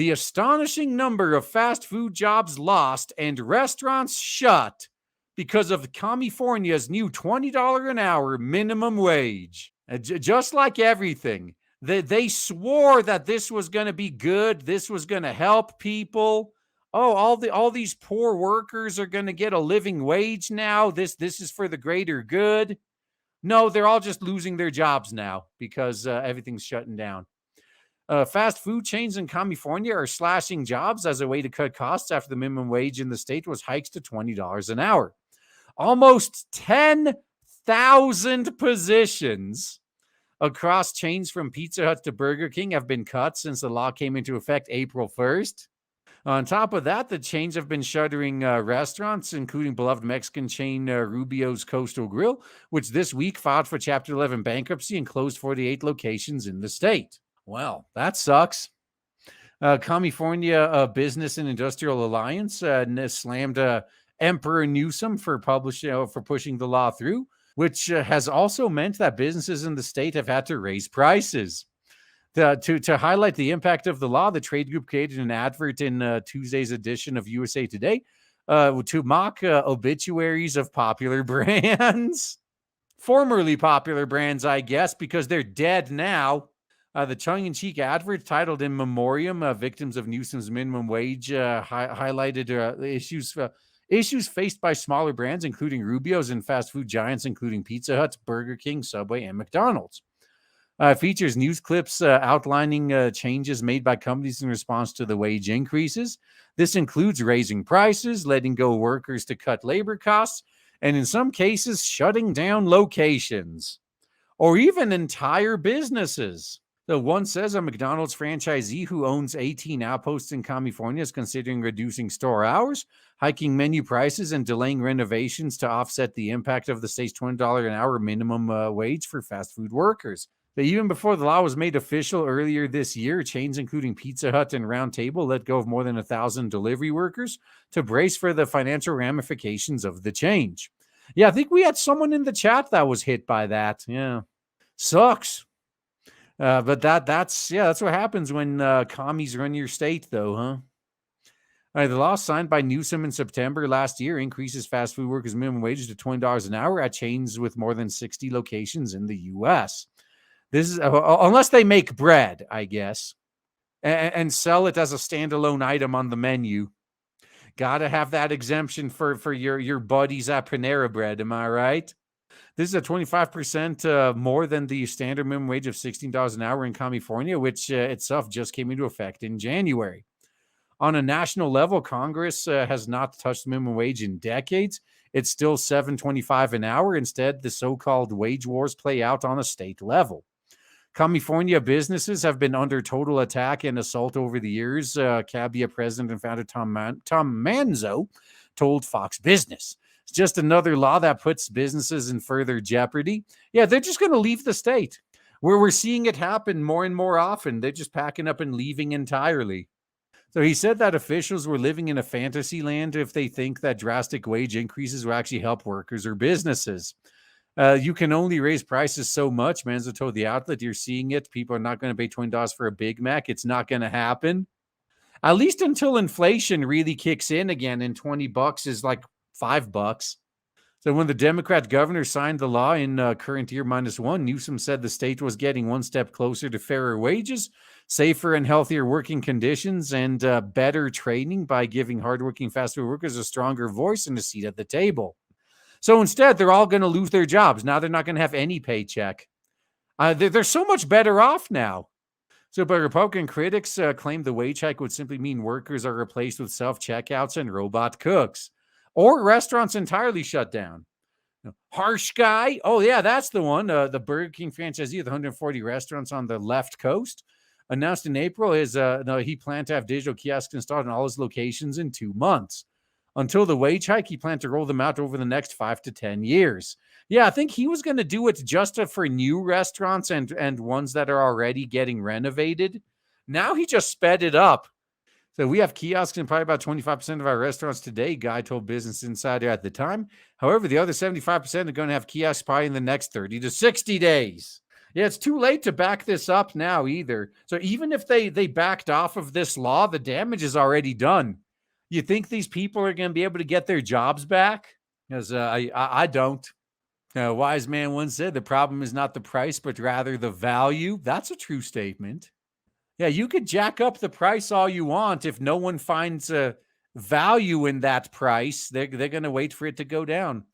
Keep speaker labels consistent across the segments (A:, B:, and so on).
A: The astonishing number of fast food jobs lost and restaurants shut because of California's new $20 an hour minimum wage. Just like everything, they swore that this was going to be good. This was going to help people. Oh, all these poor workers are going to get a living wage now. This is for the greater good. No, they're all just losing their jobs now because everything's shutting down. Fast food chains in California are slashing jobs as a way to cut costs after the minimum wage in the state was hiked to $20 an hour. Almost 10,000 positions across chains from Pizza Hut to Burger King have been cut since the law came into effect April 1st. On top of that, the chains have been shuttering restaurants, including beloved Mexican chain Rubio's Coastal Grill, which this week filed for Chapter 11 bankruptcy and closed 48 locations in the state. Well, that sucks. California Business and Industrial Alliance slammed Emperor Newsom for pushing the law through, which has also meant that businesses in the state have had to raise prices. To highlight the impact of the law, the trade group created an advert in Tuesday's edition of USA Today to mock obituaries of popular brands. Formerly popular brands, I guess, because they're dead now. The tongue-in-cheek advert titled In Memoriam, Victims of Newsom's Minimum Wage, highlighted issues faced by smaller brands, including Rubio's, and fast food giants, including Pizza Hut, Burger King, Subway, and McDonald's. Features news clips outlining changes made by companies in response to the wage increases. This includes raising prices, letting go workers to cut labor costs, and in some cases, shutting down locations or even entire businesses. The one says a McDonald's franchisee who owns 18 outposts in California is considering reducing store hours, hiking menu prices, and delaying renovations to offset the impact of the state's $20 an hour minimum wage for fast food workers. But even before the law was made official earlier this year, chains including Pizza Hut and Round Table let go of more than 1,000 delivery workers to brace for the financial ramifications of the change. Yeah, I think we had someone in the chat that was hit by that. Yeah, sucks. But that's what happens when commies run your state, though, huh? All right, the law signed by Newsom in September last year increases fast food workers' minimum wages to $20 an hour at chains with more than 60 locations in the U.S. This is unless they make bread, I guess, and sell it as a standalone item on the menu. Got to have that exemption for your buddies at Panera Bread. Am I right? This is a 25% more than the standard minimum wage of $16 an hour in California, which itself just came into effect in January. On a national level, Congress has not touched the minimum wage in decades. It's still $7.25 an hour. Instead, the so-called wage wars play out on a state level. California businesses have been under total attack and assault over the years, Cabia president and founder Tom Manzo told Fox Business. It's just another law that puts businesses in further jeopardy. Yeah, they're just going to leave the state. We're seeing it happen more and more often. They're just packing up and leaving entirely. So he said that officials were living in a fantasy land if they think that drastic wage increases will actually help workers or businesses. You can only raise prices so much. Manzo told the outlet, you're seeing it. People are not going to pay $20 for a Big Mac. It's not going to happen. At least until inflation really kicks in again, and $20 is like $5. So when the Democrat governor signed the law in current year -1, Newsom said the state was getting one step closer to fairer wages, safer and healthier working conditions, and better training by giving hardworking fast food workers a stronger voice and a seat at the table. So instead, they're all going to lose their jobs. Now they're not going to have any paycheck. They're so much better off now. So, but Republican critics claim the wage hike would simply mean workers are replaced with self-checkouts and robot cooks, or restaurants entirely shut down. Harsh guy. Oh, yeah, that's the one. The Burger King franchisee with 140 restaurants on the left coast announced in April he planned to have digital kiosks installed in all his locations in 2 months. Until the wage hike, he planned to roll them out over the next 5 to 10 years. Yeah, I think he was going to do it just for new restaurants and ones that are already getting renovated. Now he just sped it up. So we have kiosks in probably about 25% of our restaurants today, Guy told Business Insider at the time. However, the other 75% are going to have kiosks probably in the next 30 to 60 days. Yeah, it's too late to back this up now either. So even if they backed off of this law, the damage is already done. You think these people are going to be able to get their jobs back? Because I don't. A wise man once said, the problem is not the price, but rather the value. That's a true statement. Yeah, you could jack up the price all you want. If no one finds a value in that price, they're going to wait for it to go down.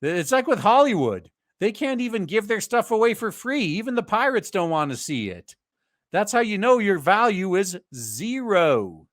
A: It's like with Hollywood. They can't even give their stuff away for free. Even the pirates don't want to see it. That's how you know your value is zero.